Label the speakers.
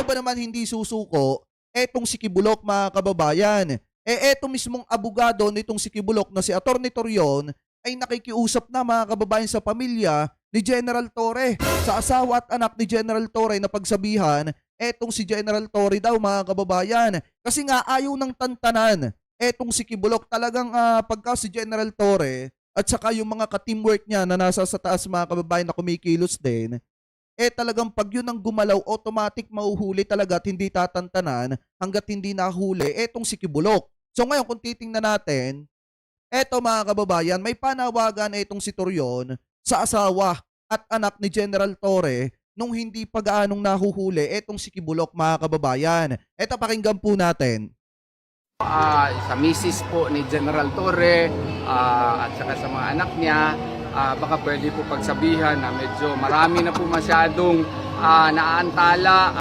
Speaker 1: ba naman hindi susuko etong si Kibuloc, mga kababayan? Eto mismong abogado nitong si Kibuloc na si Atty. Torion ay nakikiusap na, mga kababayan, sa pamilya ni General Torre, sa asawa at anak ni General Torre, na pagsabihan etong si General Torre daw, mga kababayan. Kasi nga ayaw ng tantanan etong si Kibuloc. Talagang pagka si General Torre at saka yung mga ka-teamwork niya na nasa sa taas, mga kababayan, na kumikilos din, talagang pag yun ang gumalaw, automatic mauhuli talaga at hindi tatantanan hanggat hindi nahuli etong si Kibuloc. So ngayon, kung titingnan natin, mga kababayan, may panawagan itong si Torion sa asawa at anak ni General Torre nung hindi pa gaanong nahuhuli etong si Kibuloc, mga kababayan. Pakinggan po natin.
Speaker 2: Sa misis po ni General Torre at saka sa mga anak niya, baka pwede po pagsabihan na medyo marami na po masyadong naantala